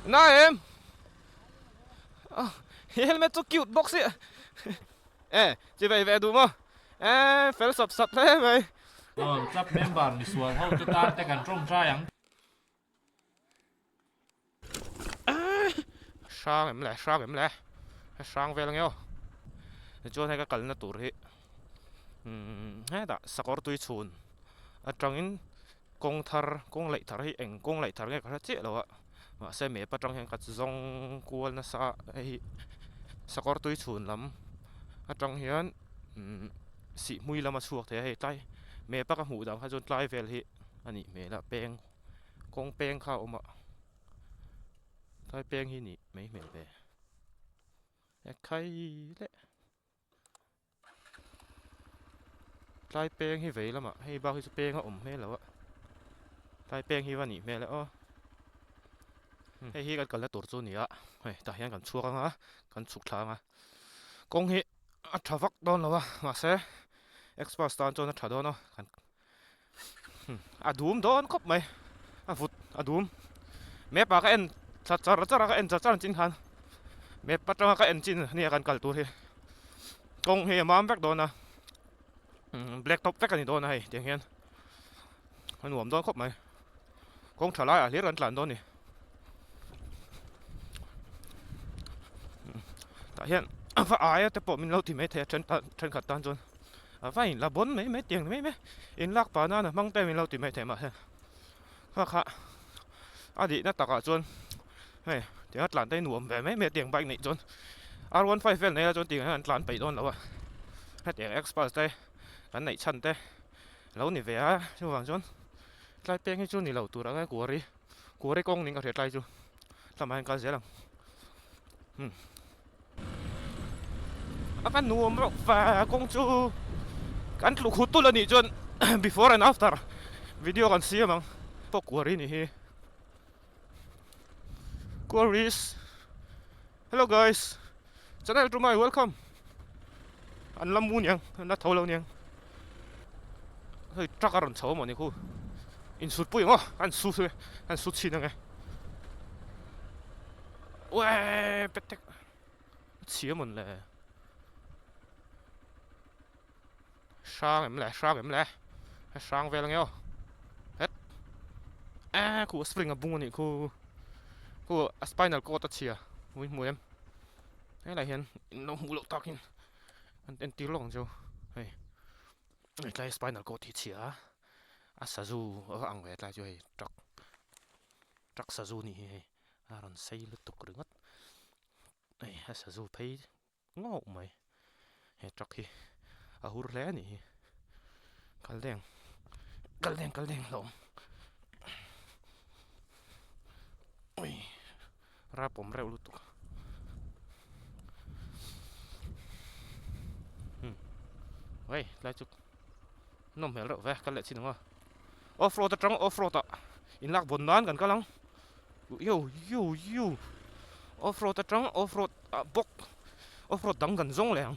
Na em. Helmet so cute box ấy. Chị về đủ mà. Phải sập sập thế mày. Chấp member ni sual hau te tan te kan trong tra yang Sang em lẹ. Sang về lang yo. Cho hay cái cần nó tụt hi. Đã sakor tui chun. Trangin kong thar kong lại thar hi eng kong lại thar cái cái chết rồi ạ. Mà xe mẹ bắt trong hàng cắt zong kual na sa hi sakor tui chun lắm. Trong hiền sĩ mùi lắm mà suộc thế hay tay. Mẹ bắt cái hũ đằng hay chôn tay về hi. Anh ấy mẹ là beng kong beng khao mà. Tay beng hi nị mấy mẹ về. Khay lẽ. Tay beng hi vậy lắm ạ. Hay bao hi beng nó hết rồi ạ. Tay beng hi vào nị mẹ lại ô. Hay hiกันแล้วตัวจุนี่อะเฮ้ยแต่ยังกันชัวร์กันกันสุกทางอะกงhiอัฐวักโดนแล้ววะมาเซ่เอ็กซ์พอร์ตตอนจนอัฐโดนเนาะกันอะดูมโดนครบไหมอะฟุตอะดูมแม่ปากก็เอ็นจัดก็เอ็นจัดจินคันแม่ปัจจังก็เอ็นจินนี่กันกัลตัวที่กงhiมามแบกโดนนะแบล็กท็อปแบกกันนี่โดนนะเฮ้ยเดี๋ยวเห็นมันหวมโดนครบไหมกงถลายอะเลี้ยงกันหลานโดนนี่แต่เห็นว่าอายแต่ปอมันเราที่ไม่แท้ฉันขัดตันจนว่าอินละบนไม่เตียงไม่อินลักป่านั่นนะมั่งแต่มันเราที่ไม่แท้มาว่าค่ะอดีตนักตากจนเฮ้ยเดี๋ยวหลานได้หนุ่มแบบไม่เตียงใบนี่จนอารวันไฟเฟลเนี่ยจนเตียงหลานไปโดนแล้วอะถ้าเตียงเอ็กซ์พอร์ตได้อันไหนชั้นได้แล้วนี่เวียช่วงจนไล่เป้งให้จนนี่เราตัวแล้วกัวรีกงนี่ก็เถียไล่จูทำไมกันเสียหลังอาการหนุ่มรักฟ้ากงจูกันลุกหุ่นตุลนี่จน before and after วิดีโอกันเสียมั้งพวกกัวรีนี่กัวรีส hello guys จะได้รู้ไหม welcome อันลำมูนยังนัดเท่าเราเนี่ยเฮ้ยจักรรันเฉาหมดนี่คูอินสุดปุ้ยมั้งอันสุดชิ้นยังไงเว้ยเป็ดเต็กเสียหมดเลยsang em lại sang về là nghe hết khu spring bung này khu spinal cord ta chia mùi em thế là hiện nó mù lậu tóc hin anh tiêu lòng chưa hey cái spinal cord thì chia asazu ở ang về lại chơi trắc sazu này aron say lướt tục rừng mất này asazu thấy ngộ mày hey trắc hi hur lẽ này cái đen lộn ui ra bom rêu luôn tụi vậy lại chụp nôm hẻo rệu về cái lệ xin đúng không offroad ta trắng offroad ta in lạc vốn nán gần cái lăng yêu offroad ta trắng offroad bốc offroad đắng gần rong lẹng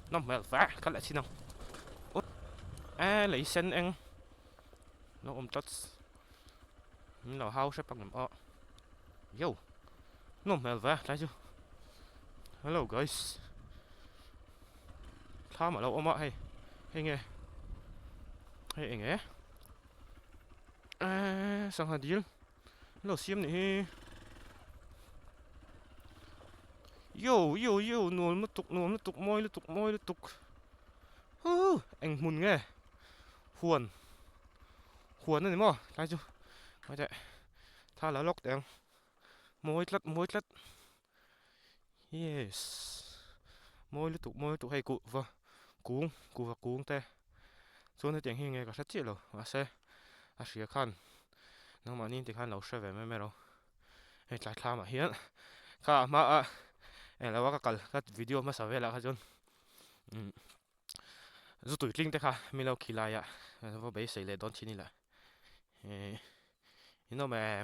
nôm hẻo về cái lệ xin không lấy sen anh nó tất mình là hao sẽ bằng làm yo nó mèo về lại chưa hello guys tha mà lâu hay nghe sang hạt điên nó xiêm này yo nuôi nó tục môi anh muốn nghe huồn này mà lại chưa vậy đấy tha là lóc đèn môi lất yes môi tục hay cụ và cuống te số này tiếng nghe có rất chết rồi và xe sẽ khăn nó mà nhìn thì khăn lâu sẽ về mấy đâu hay lại tham mà hiến cả mà em là cái video mà sao về là cái chôn rút tuổi linh thế cả mình lâu kỳ lại à nó bây giờ lại đón chín lại nó mà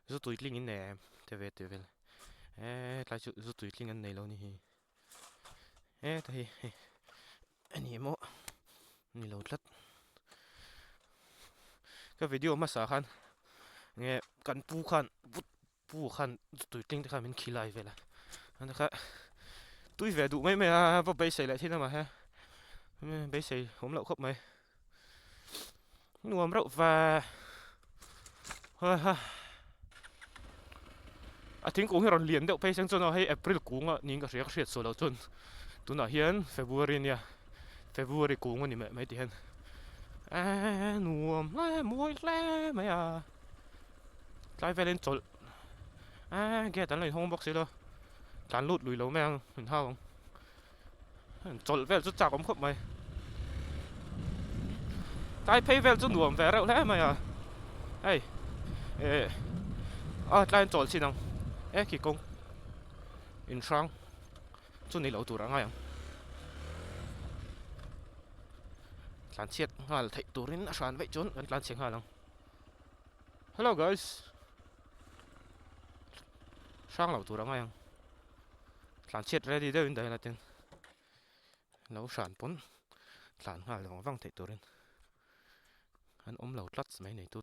rút tuổi linh này thế về lại rút tuổi linh này lâu nhỉ thì anh em mốtนี่เราลัด cái video mà sao khăn nghe cần pu khăn tụi tinh thì mình khi lại về là anh khác tụi về đủ mấy mày à vào bây giờ lại thế nào mà ha bây giờ hôm lậu khóc mày nuông rậu và à tiếng cũng hiện liền đậu bây giờ cho nó hay April cũng à nhìn cái sự số lậu chun tụi nó hiện February nha February cũng anh mấy tiền à nuông lá muối lá mày à lại về lên chọn à cái tận này không bóc xí đâu tận lụt lùi lâu mang mình thao không chọn về chút chào cũng khóc mày cái pay về chút nuông về đâu lẽ mày à ấy lại chọn xin không kỳ công in sang chút này lâu tụi rằng ai không lan chết là thấy tụi nó sàn vậy chốn lan chết hà lòng hello guys sang lâu tụi rằng ai không lan chết ready đây bên đây là tiền lâu sàn bốn lan hà lòng văng thấy tụi anh lâu lót mấy này tụi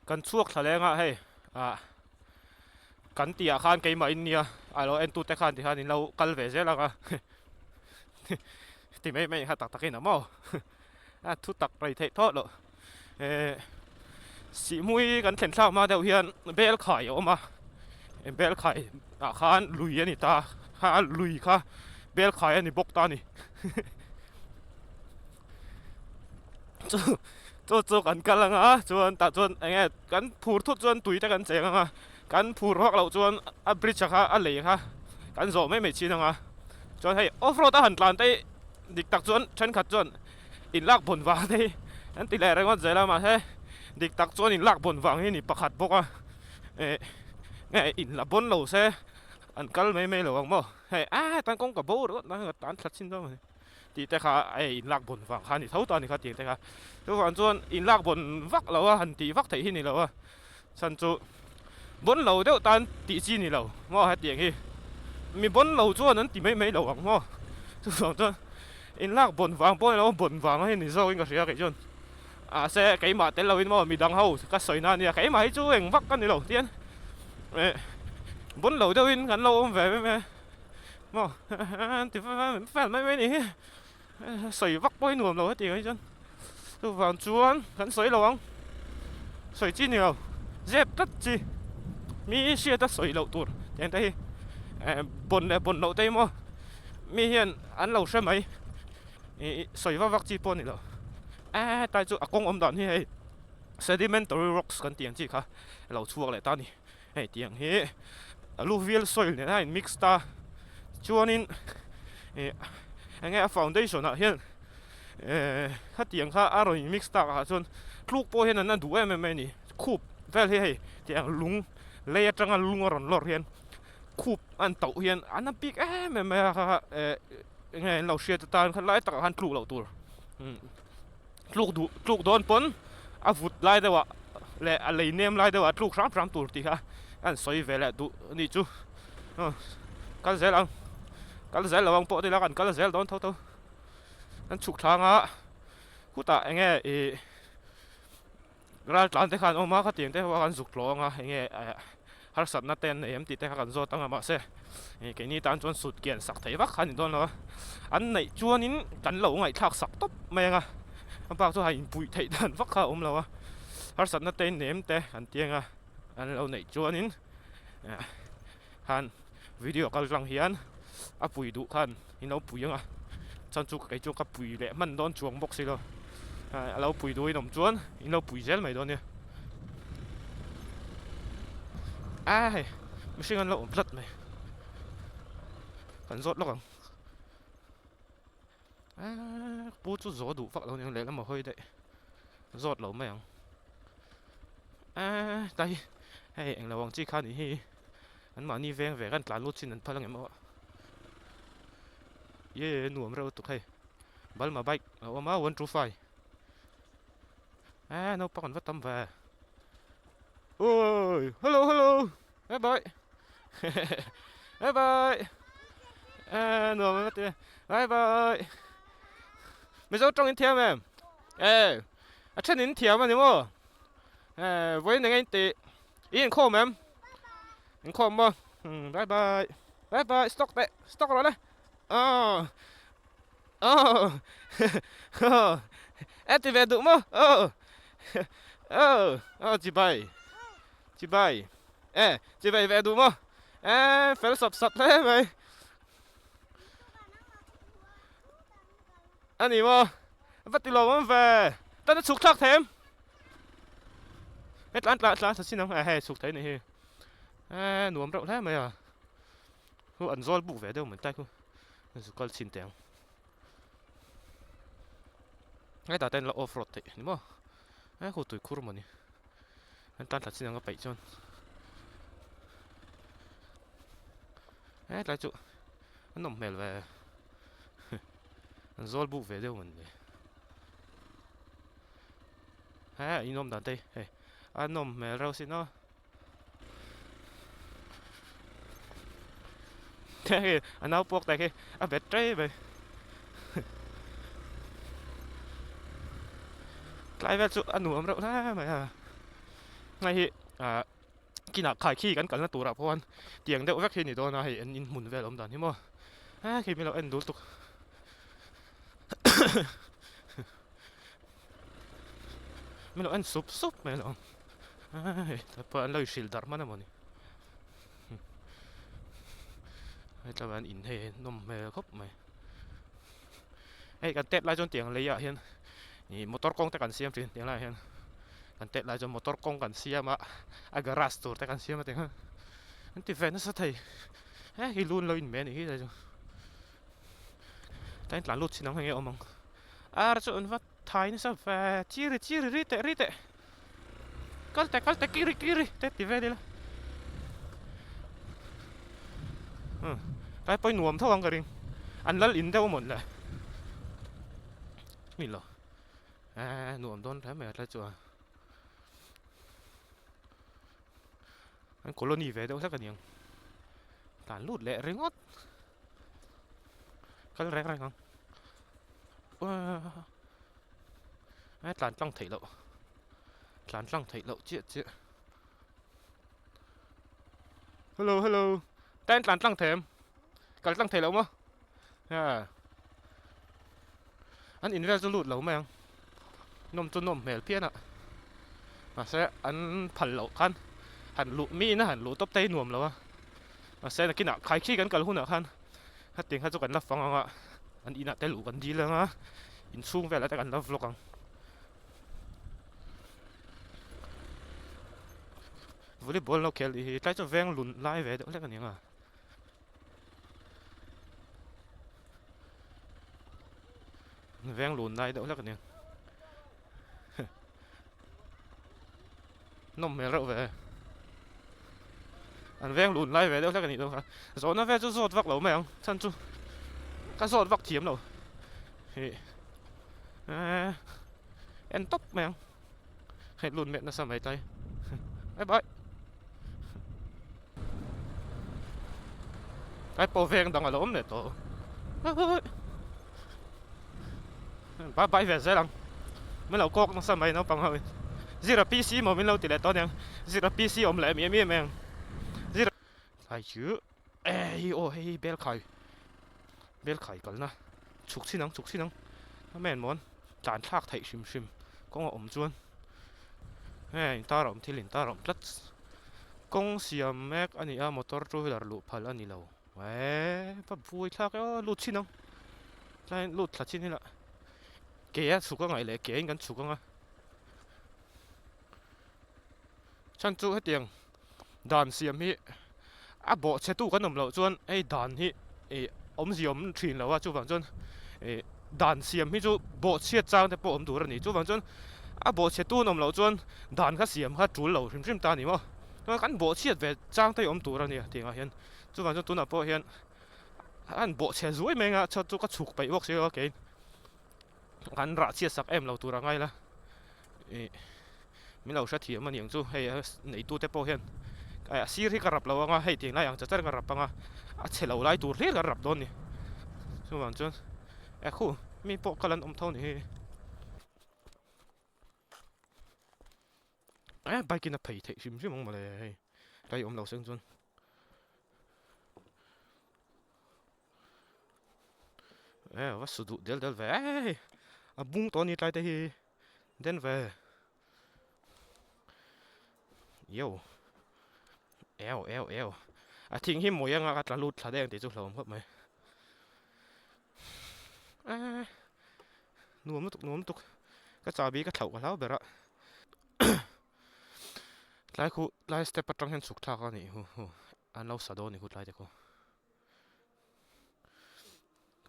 cần chuộc thà lẽ hay cần tia khan cái mà in nia alo en tụt khan thì khan lâu cal về thế là thì mấy hạt tắc cái nào mau thu tắc rồi thấy thoát rồi sĩ mũi gần thèn sao mà đầu hiện bel khải mà bel khải khan lùi anh ta lùi kha bel khải anh bốc ta nè cho gần cái là chuan ta chuan anh gần phur thốt chuan tuổi ta gần chèn à gần phur hoặc là chuan bridge kha lệ kha gần rồi mấy chi năng chuan hay offroad ta hẳn lan tây địch tắc chuan chân khát chuan in lạc bồn vàng tây anh tỷ lệ này ngon dễ lắm mà thế địch tắc chuan in lạc bồn vàng thì bạc hạt bốc nghe in là bồn lẩu xe anh cල් mấy lẩu không hay tan công cả bố đó tan thật xin đâu mà thìแต่ข้าอินลักบนฝั่งข้านี่เท่าตอนนี้ข้าเตียงแต่ข้าทุกคนส่วนอินลักบนวักเราหันตีวักไทยที่นี่เราฉันจู่บนเราเดี๋ยวตันตีจีนี่เรามอให้เตียงที่มีบนเราส่วนนั้นตีไม่เราหวังมอทุกคนส่วนอินลักบนฝั่งพวกเราบนฝั่งให้นี่เราอินก็เสียกันจนเสียไก่มาแต่เราอินมอมีดังเขาก็สวยนั่นเนี่ยไก่มาให้จู่เองวักกันนี่เราเตียนบนเราเดี๋ยวอินกันเราแหวไม่มอตีแฟนไม่นี่水北杯nuông lâu hết tiền ấy chân, tôi vào chuan gần水lâu không,水chi nhiều, dẹp tất chi, mi xe tất水lâu tuột, tiền đây, bồn lâu tây mo, mi hiện ăn lâu xe mấy,水vắt chi bồn này lâu, tại chỗ công ông đàn hi sedimentary rocks gần tiền chi cả, lâu chuộc lại ta nè, tiền hi, alluvial soil này hay mix ta, chuan in, anh nghe foundation à hiện hát tiếng khác rồi mix ta à chun lúc po hiện là đủ em nè khúp vel hay tiếng lung lê trăng lung rồi lor hiện khúp anh tàu hiện anh nó big em nghe lâu xe tan khăn lái tao hắn lục lâu tur lục đón pon vụt lái đâu ạ lẹ lấy nem lái đâu ạ lục sắm tur thì ha anh xoay về lại tụ đi chú cái gì lắm cái gì là băng bộ thì là cái gì đón thâu anh chụp thang cú ta anh nghe ra tràn thế khăn ông má cái tiền thếว่ากันสุกหลงanh nghe har sat na ten em ti te kan zo tanga ma se cái ni tan chuan sut kian sak thei vak khan don lo an nei chuan in kan lo ngai thak sak top menga am pa chu hai pui thei dan vak kha om lo har sat na ten em te an tianga an lo nei chuan in han video kal lang hian pui du khan in lo pui anga chan chu cái chu ka pui le man don chuang bok si lo lo pui du in om chuan in lo pui zel mai don neไม่ใช่กันเราพลัดไหมกันรถแล้วกันปูจุดรถดูฝักเราเนี่ยเลยแล้วมาเฮ้ยได้รถเราไหมยังได้ให้เองระวังจี้ข้านี่อันมานี่แวงกันกลางรถชิ้นนั้นพลังยังมั้งเย่หนุ่มเราตุกให้บัลมาไบค์เอามาวันทรูไฟเราปักกันว่าตั้มแวโอ้ยฮัลโหลbye bye bye bye nửa mấy bye bye mày giấu trong in theo em chân in thiam mà nhỉ với những anh tị yên khom em yên khom mà bye bye bye bye stock đấy stock rồi đấy ờ activate được mà chị bay chị bay về đủ mà phải sập sập thế mày anh đi mà bắt đi lâu mà về tao đã sụt thắc thêm hết lát thật xin không hay sụt thế này nuông rộng thế mày à cô ẩn rồi bụng về đâu mình tay cô con xin tiền cái tao tên là offroad đấy đúng không cô tuổi cũ mà nè anh ta thật xin không có bảy chân lại chỗ anh nằm mèo về rồi bụng về đâu mình anh nằm đàn đây anh nằm mèo rau xin nó anh áo buộc tay cái bẹt trái vậy lại về chỗ anh nuông rộng thế mày à ngay khi nào khaiขี้กันนะตัวเราเพราะว่าเตียงเด็กแวกที่นี่ตัวนะให้อันนี้หมุนเวลาดันใช่ไหมkhi mìnhเราอันดูตุกmìnhเราอันซุปmìnhเราแต่พออันเราชิลดาร์มันนะมันนี่แต่ว่าอินเทนนมไม่ครบไหมกันเตะไล่จนเตียงเลยอ่ะเห็นนี่มอเตอร์กงแต่กันเสียมจริงเตียงไรเห็นกันเตะไล่จนมอเตอร์กงกันเสียมาagak rasturแต่กันเสียมาเตียงนั่นที่แฟนนั่นสัตย์ไทยฮิลุนเราอินเมนี่อะไรจ้ะแต่หลังลุดสิน้องให้เอามังเราจะอันว่าไทยนี่สับแฟจีริริเตะกัลเตะกิริเตะที่แฟนดีละไปหน่วมเท่าวังกระดิ่งอันละอินเท่าหมดเลยนี่เหรอหน่วมโดนแผลแม่แล้วจ้ะอันโคโลนีเวเดอสักกันยังการลูดเละเร่งอดกันแรงกันหลานตั้งไถ่เราเจี๊ยฮัลโหลแต่หลานตั้งเถมกันตั้งไถ่เรามั้งอันอินเวสต์ลูดเราไหมยังนมจนนมเหม็นเพี้ยนอ่ะเสียอันผันเราคันหันลุมีนะหันลุตบเตยหน่วมแล้วอ่ะเสียนักกินอ่ะใครขี้กันกันหุ่นอ่ะคันถ้าเตียงเขาจะกันรับฟังอ่ะอันอินอ่ะเตยลุกันดีเลยนะอินชุ่มไปแล้วแต่กันรับฟังวอลเลย์บอลเราแค่เลยใกล้จะแวงหลุนไล่เวเดี๋ยวเล่นกันยังอ่ะแวงหลุนไล่เดี๋ยวเล่นกันยังนมไม่เราเวอันแวงหลุนไล่เวเดี๋ยวเล่นกันอีกแล้วครับสอนนั่นแวงจะสอดวักเราไหมอ่ะท่านจูก็สอดวักเทียมเราเฮ้เอ็นต๊อบไหมอ่ะให้หลุนเม็ดน่ะสมัยใจบายcái bộ phim đang ở lốm này tổ bãi về dễ lắm mấy lẩu cốc nó sao mày nó bằng hơi zero PC mà mấy lẩu tỷ lệ to nè zero PC ôm lại miếng miếng zero phải chứ hey bel khai còn na chụp xin nắng mẹ món chán thác thấy sim có ôm chuôn ta rộng thì liền ta rộng rất công xiêm mẹ anh ấy motor trôi là lụp phải anh ấy lâu bắt vui thác lụt xin không lại lụt là xin thế là kế chụp cái ngày lễ kế anh cần chụp cái chân chú hết tiền đàn xiêm hi bộ xe tu cái nằm lậu chuôn đàn hi ống xiêm thuyền lậu chú vàng chuôn đàn xiêm hi chú bộ xe trang thì bộ ống đủ rồi nhỉ chú vàng chuôn bộ xe tu nằm lậu chuôn đàn cái xiêm cái chú lậu xiêm ta nhỉ mà cái bộ xe về trang thì ống đủ rồi nhỉ tiền à hiền chú vàng chuôn tu nằm bộ hiền anh bộ xe rối mình à cho chú cái chụp bảy bóc xe ok anh rã xe sắc em lậu tu ra ngay là mình lậu sát thiểm mà những chú hay nấy tu tiếp bộ hiền xí thì cái rập lậu nga hay tiền này ang chắc cái rập nga chế lậu lại tu riết cái rập đón nhỉ chú vàng chuôn khu mi bộ cái lần thâu này bài kia là phải thể xìm xìm mong mà này đây ôm đầu xương xuân vắt sụt đel đel về bung to như lại đây đến về yêu eo thình hiểm mồi ăn là lụt là đen để chụp lồng hấp mày nuông tục cái chả bị cái thầu cái lão bể rồi lại step bắt trong hen sụt thang cái này anh lâu sao đó này hút lại được không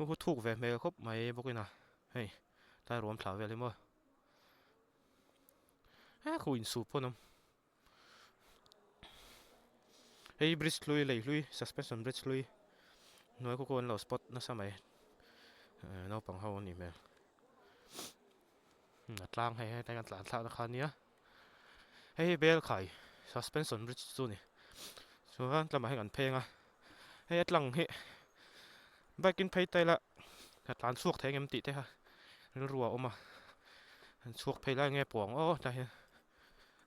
hút thuốc về mày khóc mày bốc cái nào hey lại rôm thảo về lên mua khu in sụp luôn hey bridge lui lầy lui suspension bridge lui nói cô anh lâu spot nó sao mày nó bằng hao này mày lang hay tay ngắt lang khăn nhá hey bell khai suspension bridge tu này so làmให้กันเพลงhey at lang heyไปกินเพลtayละร้านสวกแทงเอ็มติได้ฮะรัวออกมาสวกเพลละไงปวงโอ้ได้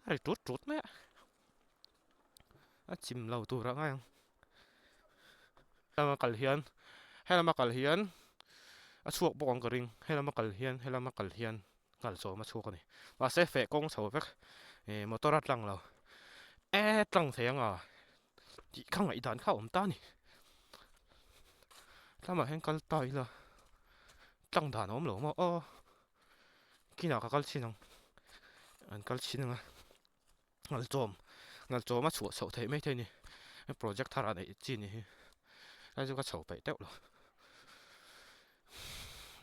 ไอ้จุดแม่จิมเราตัวร่างเรามากัลเฮียนให้เรามากัลเฮียนสวกบองกระริงให้เรามากัลเฮียนกัลโซมาสวกนี่ว่าเซฟเฟกงเสาเฟกมอเตอร์รัดลังเราลังเสียงจีข้างไหนด่านเข้าอมตานี่ถ้ามาให้กัลต่อยละตั้งด่านอมหลงมากี่หน้ากัลชินังอันกัลชินังกัลโจมมาสวดเสาเทไม่เท่นี่โปรเจกต์ทาราในจีนนี่แล้วจะก็เสาไปเต้าหรอ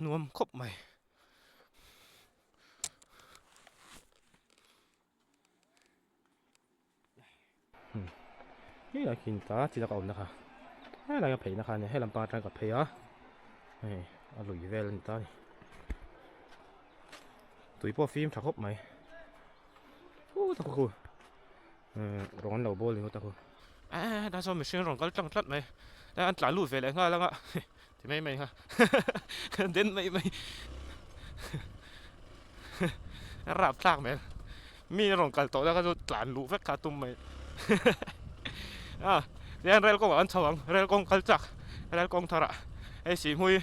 นวมครบไหมนี่เรากินตาจีนก็อมนะคะให้เราเพย์นะคะเนี่ยให้ลำปางกับเพย์อร่อยเวลนี่ตานี่ตุยพวกฟิล์มถักครบไหมโอ้ตะกูร้อนเราโบเลยตะกูได้ซ้อมไม่เชื่อร้อนก็จังจัดไหมได้อันหลายลูกเวลง่ายแล้วอ่ะที่ไม่ฮะเด่นไม่รับทางไหมมีร้อนกันโตแล้วก็จะหลานลูกแฟกขาตุ้มไหมเรียนเรื่องกองอันสว่างเรื่องกองขัลจักเรื่องกองทาระไอ้สีมุย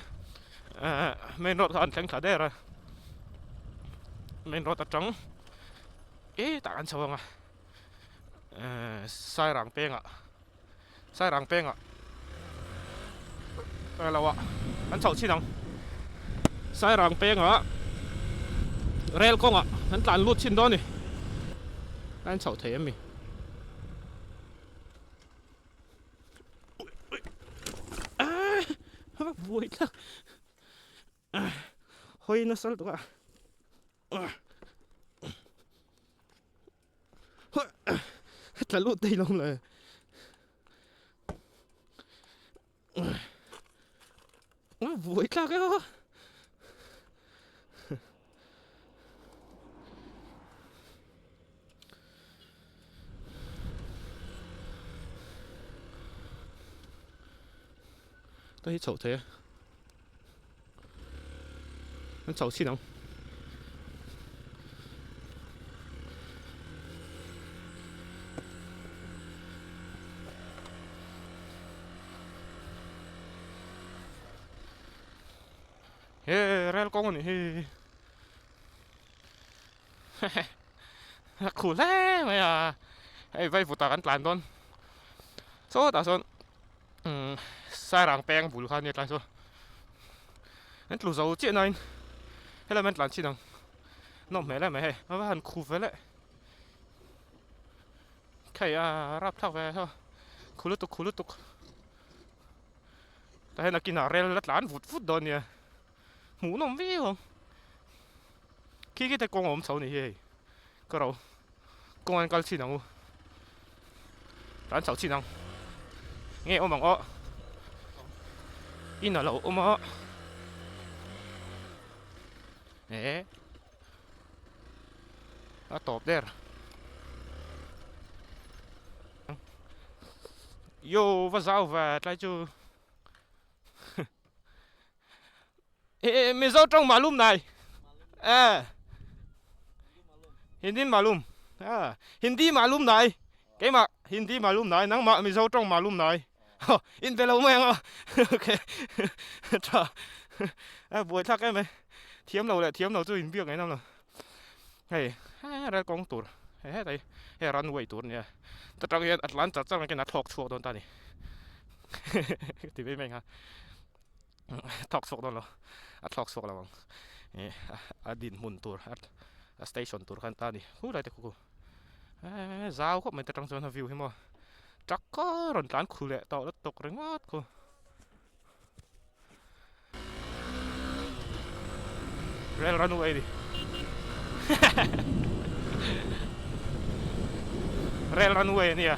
ไม่รถอันแข็งขาได้เลยไม่รถตัดจังแต่อันสว่างใส่รังเป้งเราอันเฉาชินังใส่รังเป้งเรื่องกองอันตันลุดชินด้นี่อันเฉาเทียมมีบวยละหอยน่าสลดว่ะจะลุดได้ลงเลยบวยละก็都係嘈睇啊！咁嘈先諗。rel con này cool lắm mày hay vay phụ tạc ăn tàn thôi số ta son sai ràng beng bùn khan nhiệt lại số anh lù dầu chuyện này hay là mình làm chi nào nó mẹ lại mày hay nó vẫn cool vậy đấy cái rap thao về thôi cool tụcแต่ให้นักกินอะไรลัดหลานฟุดโดนเนี่ยหมูนมวิ่งขี้แต่กงอมเสานี่เฮ้ก็เรากงอันกัลชินังร้านเสาชินังเงี้ยอมังอินน่ะเราอมตอบได้โย่ว่าเจ้าว่าใจจู mình dâu trong malum này, hình tin malum, Hindi मालूम नहीं cái mà Hindi मालूम नहीं nang mà mizo trong मालूम नहीं in về lâu mày ok trời buổi thắc em mày thiếm lâu tôi in biết cái nào rồi hey ra con tụt hey đây hey runway tụt nhaแต่ตอนนี้Atlanta chắc là cáiนัดทอกชัวร์โดนตานี่ที่ไม่แม่งฮะทอกชัวร์โดนเหรอทอกชัวร์แล้วมั้งดินมุนตัวสเตชันตัวกันตานี่หูได้แต่กูจ้าวก็ไม่แต่ตั้งใจวิวให้มั้งจักก็ร้อนร้านคูเละต่อแล้วตกแรงมากกูเรลรันเวย์ดิเรลรันเวย์เนี่ย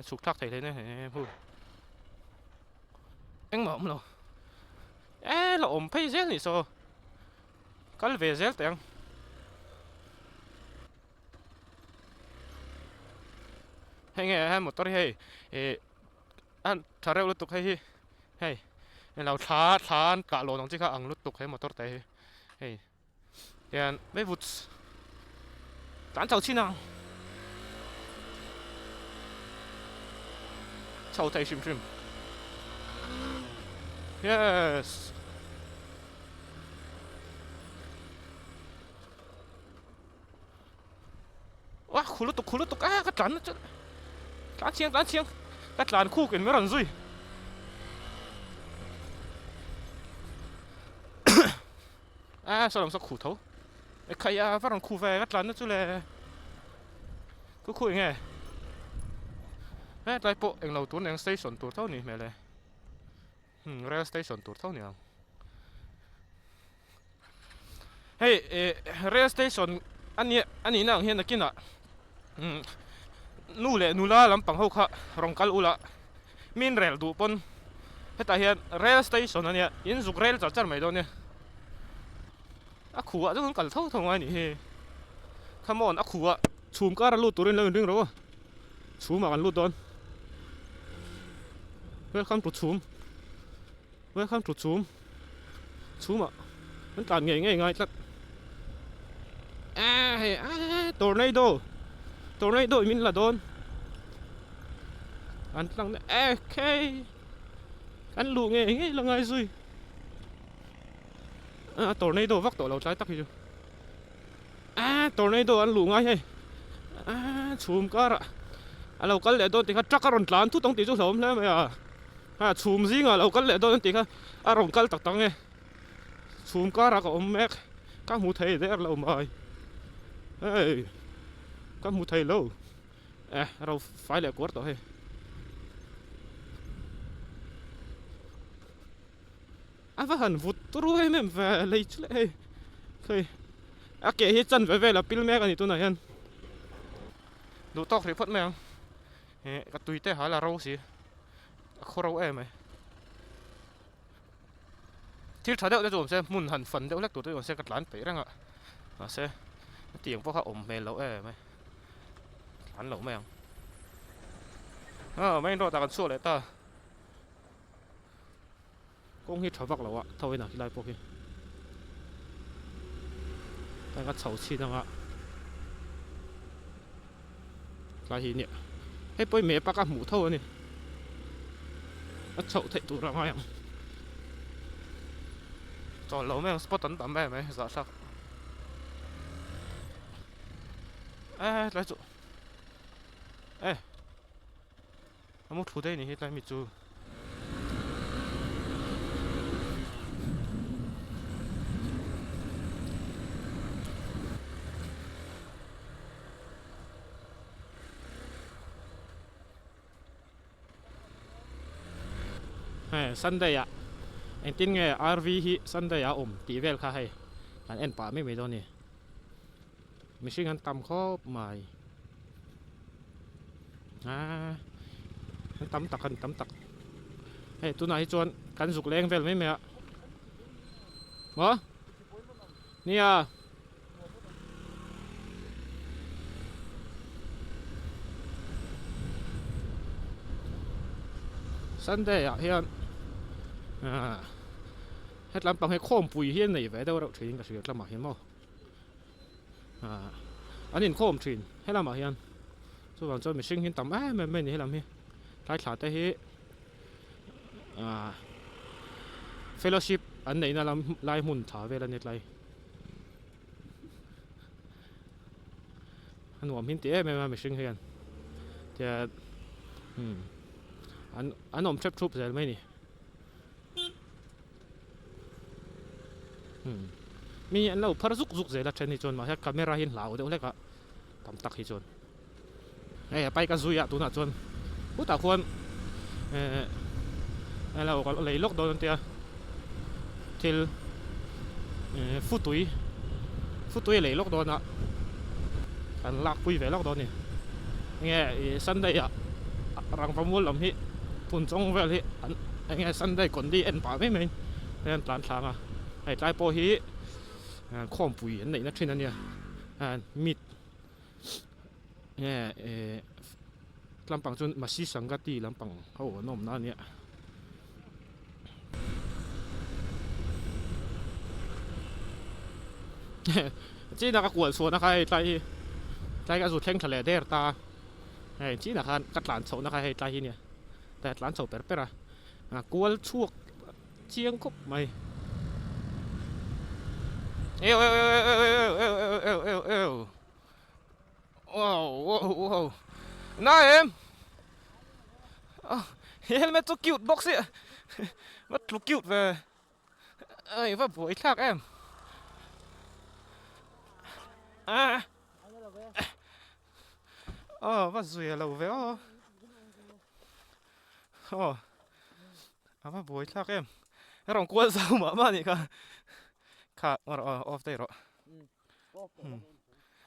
สุกทักใส่เลยนะพูดเอ็งหมอมเหรอเราอมเพย์เซลนี่โซก็เลยเวเซลแต่ยังให้ไงให้หมดตัวให้อันถ้าเร็วรถตกให้เราช้ากะโลตรงที่เขาอังรถตกให้หมดตัวแต่ให้เดี๋ยวไม่บุดการเจ้าชินังเจ้าไทยชิมyesว้าคูรุตุกกัดหลานนะจ๊ะร้านเชียงกัดหลานคู่กันไม่รันซุยสลัมสักขู่เท่าไอ้ใครฝรั่งคู่แฟกัดหลานนะจ๊ะเลยก็คุยไงได้โปะเองเราตัวเองสเตชันตัวเท่านี้ไม่เลยเรลสเตชันตัวเท่านี้เฮ้ยเรลสเตชันอันนี้นั่งเห็นนักกินอ่ะนู่นแหละนู่นละลำปังเขาค่ะรองกัลอุละมินเรลดูปนเฮ้ยแต่เห็นเรลสเตชันอันเนี้ยยินสุกเรลจัดไม่โดนเนี่ยขู่อ่ะจะต้องกัลเท่าทำไมนี่เฮ้ยขมอนขู่อ่ะชูมก็รันลูดตัวเรื่องหรอชูมมากันลูดโดนWelcome to Zoom Welcome to Zoom Zoomอ่ะมันการง่ายจัดtornadoมินละโดนอันตั้งเคอันลูกง่ายละไงซุยtornado vắt tổ lầu trái tắc gì tornadoอันลูกง่ายให้Zoomก็ละเราก็เลยโดนตีเขาจักรรอนหลานทุกตรงตีจุดสมแล้วไหมชูมซิงเราก็เลยโดนตีเขารองกัลตักตังไงชูมก็รักอมแม็กก็มูไทยได้เราไม่ก็มูไทยเราเราไฟเลยกดต่อให้ว่าหันฟุตรู้ให้แม่แฝงเลยช่วยเคยเก๋ให้จันแฝงแล้วปิลแม็กอันนี้ตัวไหนฮันดูตอกรีพอร์ตแมงกระตุยเตะหาละเราสิเขาเราไหมที่ถ้าเดี๋ยวจะจมเสียมุนหันฝันเดี๋ยวเล็กตัวเสียกัดหลานไปแล้วเสียเตียงพวกเขาอมเมลเราไหมหลานเราแมงไม่รอตากันสู้เลยตากงฮิตถอยบักเราอะเท่าไหร่ที่ไรพวกนี้แต่ก็เฉาชีนังอะลายหินเนี่ยให้ไปเมปากกับหมูเท่านี้เฉาเทตัวเราไม่ยังจอดเราแม่งสปอตตันต่ำแม่ไหมสาสักไรจุอามุทูได้นี่ให้ไรมิจูSunday อ่ะเอ็นตินไง RV ฮิ Sunday อ่ะตีเวลค่ะให้การเอ็นป่าไม่โดนนี่ไม่ใช่งานตำข้อใหม่ตำตักให้ตัวไหนจวนกันสุกแรงเวลไม่ไหมอ่ะนี่อ่ะ Sunday อ่ะเฮีย hết làm bằng hết khom bùi hiên này về đâu đâu thuyền cả sự làm mà hiên mò anh nhìn khom thuyền hết làm mà hiên số bằng cho mình sinh hiên tầm mình hết làm hiên lại thả tới hết fellowship anh này là làm lại muốn thả về là nhiệt lại anh warm hiên tiệt mình sinh hiên thì anh om trap troop rồi mấy nèมีอันเราพารุกรุกเจละเช่นนี้จนมาให้กล้องเห็นเหล่าเดี๋ยวเล็กอะทำตักให้จนไปกันซุยอะตัวน่ะจนผู้ตาควรเราก็เลยล็อกโดนเตียทิลฟุตุยเลยล็อกโดนอะกันลักปุยไปล็อกโดนนี่ไงสันได้อะรังประมูลลำฮีปุ่นจงเวลฮีไงสันได้คนดีเอ็นป่าไม่เหมือนเอ็นปลานทางอะไอ้ใจโปฮีข้อมปุ๋ยอันไหนนะที่นั่นเนี่ยมิดลำปังจนมาซีสังกัดตีลำปังเขาหัวนมนั่นเนี่ยจีนักกวนส่วนนักใจกระสุนแข่งทะเลเดร์ตาจีนักกัดหลานโฉนักใจเนี่ยแต่หลานโฉเปิดอะกวนช่วงเชียงคบไม่เอวว้าวน้าเอ็มเฮลเมตตัวคิวต์บ็อกซี่วัดลูกคิวต์เว้ยว่าป่วยทักเอ็มว่าสวยเราเว้ยว่าป่วยทักเอ็มเราควรสาวมานี่ค่ะค่ะออฟได้หรอ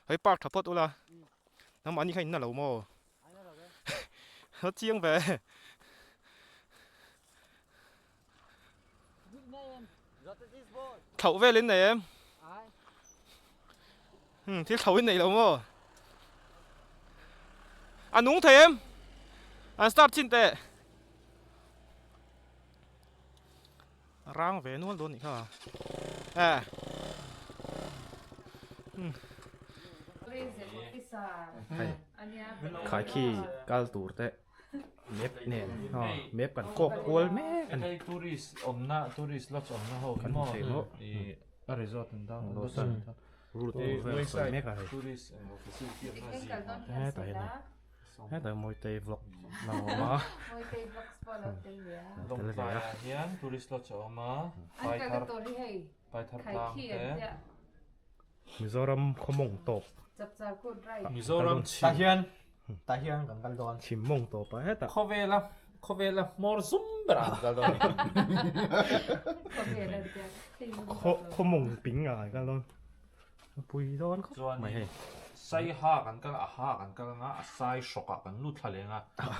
เฮ้ยปากทับพอดอุละน้ำมันนี่ใครน่าเหล่าโม่เขาเจียงไปเขาเวลินไหนเอ็มที่เขาวินไหนเหล่าโม่อันนุ่งเทมอันสตาร์ทชินเตะร่างเวนัวโดนอีกค่ะขายขี้กัลตูร์เตะเม็บเนี่ยเม็บกันโคกกวลแม่กันทัวริสอมนะทัวริสล็อตอมนะโหกันหมดรีสอร์ทนั่งรูทเวสไซด์ทัวริสแต่เห็นไหมแต่มวยเตะบล็อกเรามาลงไปเฮียนทัวริสล็อตอมมาไปทาร์พลังเตะมิโซรัมขมงตบมิโซรัมตาเฮียนกันโดนชิมมงตบไปแต่เขาเวลามอร์ซุมบรากันโดนขมงปิงอะไรกันโดนปุยโดนเขาไม่ให้ใส่หากันก็หากันก็ง่ะใส่ช็อกกันลุดทะเลง่ะ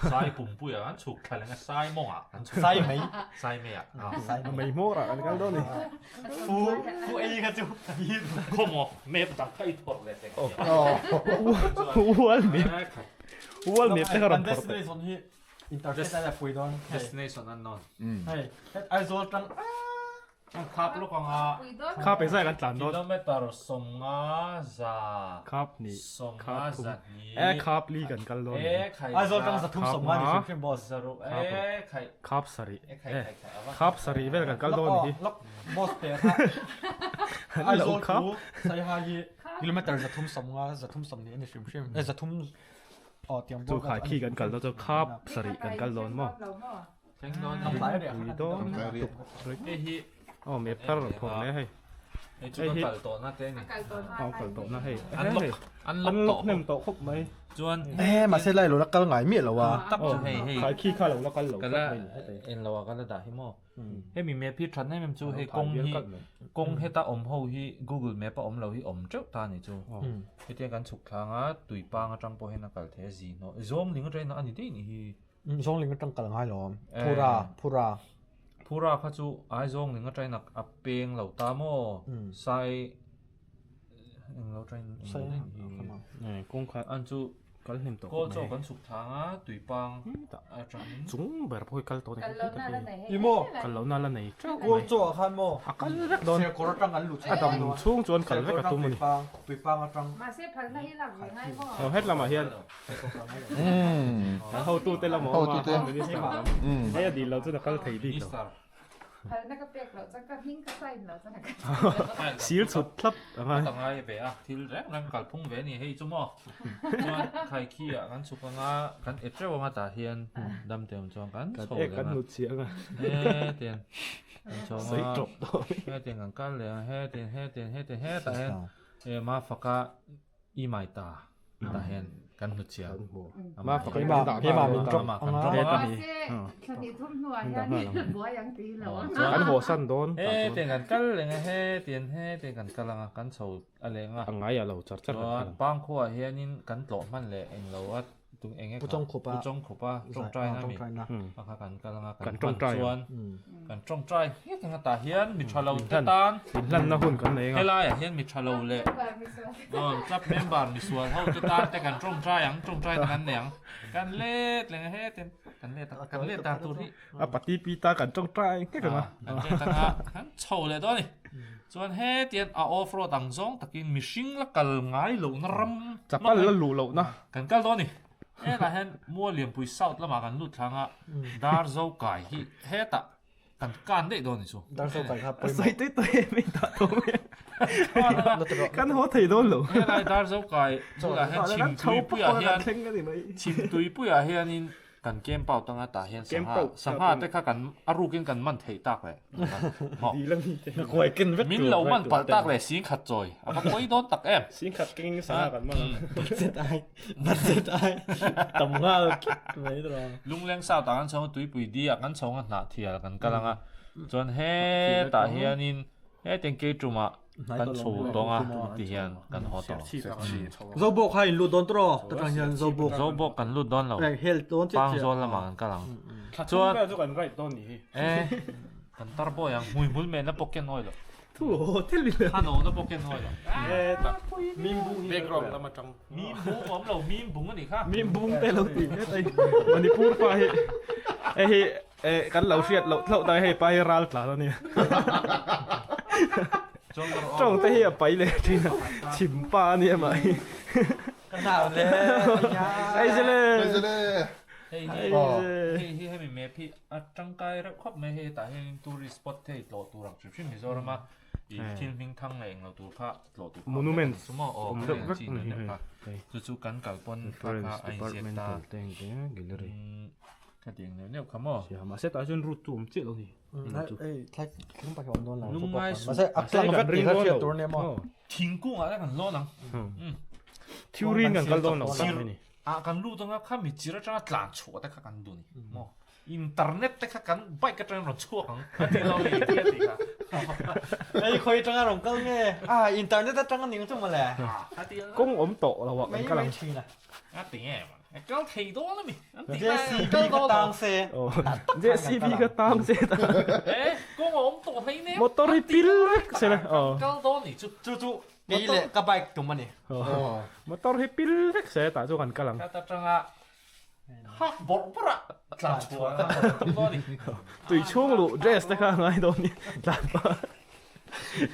ใส่ปุ่มปุยกันฉุกทะเลง่ะใส่มงอ่ะใส่ไม่อ่ะใส่ไม่โม่อะกันโดนนี่ฟูเอกันจูขโมยเมฟตักให้ถอดเลยโอ้วัวเมฟได้ก็รำถอดเลยอินเตอร์เน็ตได้ปุยโดน destination unknown เฮ้ยไอโซลตังครับลูกของข้าไปใส่กันจานโดนกิโลเมตรสองซาครับนี่สองซานี่ครับลีกันกันโดนไอโซลตังจะทุ่มสองมาดิชิมบอสสรุปครับสรีครับสรีเวลกันกันโดนนี่ล็อกบอสเตะไอโซลครับใส่หายีกิโลเมตรจะทุ่มสองมาจะทุ่มสองนี้นี่ชิมจะทุ่มจูขายขี้กันกันแล้วจะครับสรีกันกันโดนมั้งทำไรเดี๋ยวโดนตุกเลยเมฟพาร์ผมเนี่ยให้ไอ้กัลโตน่าเต้นกัลโตน่าให้อันล็อกเนี่ยมันโตครบไหมจวนมาเส้นไรหรือแล้วก็ไงเมียหรอวะตับจุให้ขายขี้ข้าวแล้วกันหลงกันละเอ็นเราก็ระดับให้หม้อให้มีเมพพี่ทันให้มันจูให้กงให้ตาอมเขาให้ Google Map ปะอมเราให้อมเจ้าตาเนี่ยจูให้เตียงกันฉุกทางอ่ะตุยปางจังโปให้นักการเทสีเนาะzoomลิงก็ใจนะอันนี้ได้นี่zoomลิงก็จังกันให้หรอพูราข้าจูไอซงหนึ่งก็ใจหนักอับเปียงเหล่าตาโม่ใส่เราใจกุ้งขาอันจู kal nim to ก็โจกันสุกทางอ่ะตุยปังจัง chung ber phoi kal to ne Kan lo na la nei. Imo. kal lo na la nei chau Cô chỗ khăn mô. akal vek don Xe cổ trăng ăn lụt. adam chung chuan kal vek atum ni Tùy pang ở trăng. Ma se phal na hi lam ye ngai mo. ho het lama hian ho tu te la mo Ho ma tu te. ni si ma he di lo chu na kal thei di มิส to เตอร์ Phal na ka pek lo chang ka hing ka sai lo chang ka. sil chut thlap ama ต่างไงเบะที่แรกนั่งกัดพุ่งเวนี่ให้จุ่มอ่ะจวนใครขี้อ่ะกันสุกงากันเอเจ้ามาตาเฮียนดำเต็มจวนกันโชว์ e เลย kan นะ nu chi anga เฮ้เตียนโชว์ sei drop to เฮ้เตียนกันเลยเฮ้เตียนแต่เฮ้มาฟักกะอีไม่ตาตาเฮียนกันหุดเชียว ma fa Cái kai mà da cái mà mình Cái trông mà ăn trông á. á. Ma se kan ni thum nuai ya ni bo yang ti lo. kan ho san don เฮ้เตียนกันเลยเฮ้เตียนกันกำลังกันโชว์อะไรอ่ะ angai ya lo char char บางขั้วเฮียนี่กันโตมันเลยเองเราว่าตุงเอง Bút trong khổ ba. จงขบจงใจนะ Trong มี trai nè. มากันกำลัง กันจงใจ ส่วน Ừ. กันจงใจเฮียกันตาเฮียนมีชาโลตาน in lan na hun kan nei เฮ nga ล่าเฮียนมีชาโลเลย Ba mi so. จับเมมบาร์มีส่วนเท่าตานแต่กันจงใจยังจงใจกันเนี่ยกันเล่เลยเฮ้เต็มกันเล่ตาตัวที่ a pati pi ta kan chong trai ke ka ma กันเล่ตากันโชว์เลยตัวนี้ส่วนเฮ้เตียนออฟโรดังซงตะกินมีชิงละกัลง่ายหลงรำ chapal la lu lo na กันกัลตัวนี้เฮ้แต่เห็นมัวเหลี่ยมปุยเศร้าแล้วมากันลุดทางอ่ะดาร์โซไก่ที่เฮ้ตะกันการได้ตัวนี้สู Đang sâu cảnh hấp. sai toi toi mi ta to me Nó tự độ. kan ho thei don lo เฮ้ได้ดาร์โซไก่จุดละเห็นชิมตุยปุยอ่ะเฮียน theng cái mai ชิมตุยปุยอ่ะเฮียนินกันเกมเป่าตั้งแต่เฮียนสังหาแต่ข้ากันอารูกินกันมันเทตักเลย di lang ni Nó quay kinh vết. มินเรามันปัดตักเลยสีขัดจอยอ่ะก็ไม่โดนตักเอ็ม sin khat king sa kan ma Bắt giết ai. Bắt giết ai. Tầm nga mấy rồi. ลุงเลี้ยงสาวต่างกันชงตุยปุยดีอ่ะกันชงกันหนาเทียกันกำลังอ่ะจนเฮ้แต่เฮียนินเฮ้เต็งเกจุมากันโชว์ตรงอ่ะที่เฮียนกันหอต่อ Dâu buộc hay lụt đón trò. Tất cả hiện dâu buộc. โจบอกกันลุดโดนเรา Này hel đón chết ปัง chết. โซนละมากันกำลัง ชวนก็กันไรต้นนี่ เอ๊ะกันตาร์บอยังมุยมุยเมนนะโปเกนน้อยหรอ ทูโหเทลิเลย ฮันโนนะโปเกนน้อยหรอ เอ๊ะตะมีมบุงเบกรอมตะมาจัง มีบุ้งผมเรามีบุ้งกันอีกค่ะ มีมบุงแต่เราตีเฮ้ยมันนี่พูดไปเอ้ยเอ้กันเราเสียดเราได้ให้ไปรัลตาแล้วเนี่ย จงกระ จ้องแต่เฮียไปเลยทีน่ะชิมปลาเนี่ยไหม Cái nào lên. ไอ้เจเลย Bây giờ đây. เฮ้ย ไอ้ เฮ้ย เจ เฮ้ยให้มีเมพี่อ่ะจังไกรักครบไม่ให้แต่ให้ตูริสปอตเทโลตูรักจุดชื่อมิโซรามาอีทินพิงทั้งเองเราตูพระโลตูสมมติอ๋อเป็นจีนเนี่ยค่ะจู่ๆกันกับปนพระไอเซียตา เต็งเต็งกินเลย กระเดียงเนี่ยคำว่า เสียมาเสร็จตาจนรูตุ่มเจ็ดแล้วนี่ Ê, thay không phải ổn luôn là. Lúc mai Mà sẽ áp sang vết thì nó chuyện tôi nè mà. ทิ้งกุ้งอะไรกันล้อนัง ทิวรินกันกันโดนหนักตั้งนี่ อ่ะกันรู้ตรงนั้นข้ามีจิระจังหลังชัวแต่ข้ากันดูนี่มออินเทอร์เน็ตแต่ข้ากันไปกระจังหลังชัวของที่เราเรียนที่สิค่ะ Ê, khơi trăng rồng câu nghe. À, internet đã trăng nhiều chung mà lẹ. ก้งอมโตเราอ่ะ Mấy กำลัง mấy chi nè. อ่ะติงแอมก็ทีโดนแล้วมั้ย JCB cái tang xe. โอ้เจซีพีก็ตามเสร็จ เอ๊ะก็งงตัวให้เนี่ย มอเตอร์ปิลเล็กใช่ไหมอ๋อ ก็โดนนี่จุ Chú chú. Cái lệ cái bike của mình nè. มอเตอร์ปิลเล็กเสร็จตาจูกันกำลัง กระจังอ่ะฮะบอกปะหลังชัวโดนนี่ ตุยช่วงลูเดรสนะครับไงโดนนี่ตาม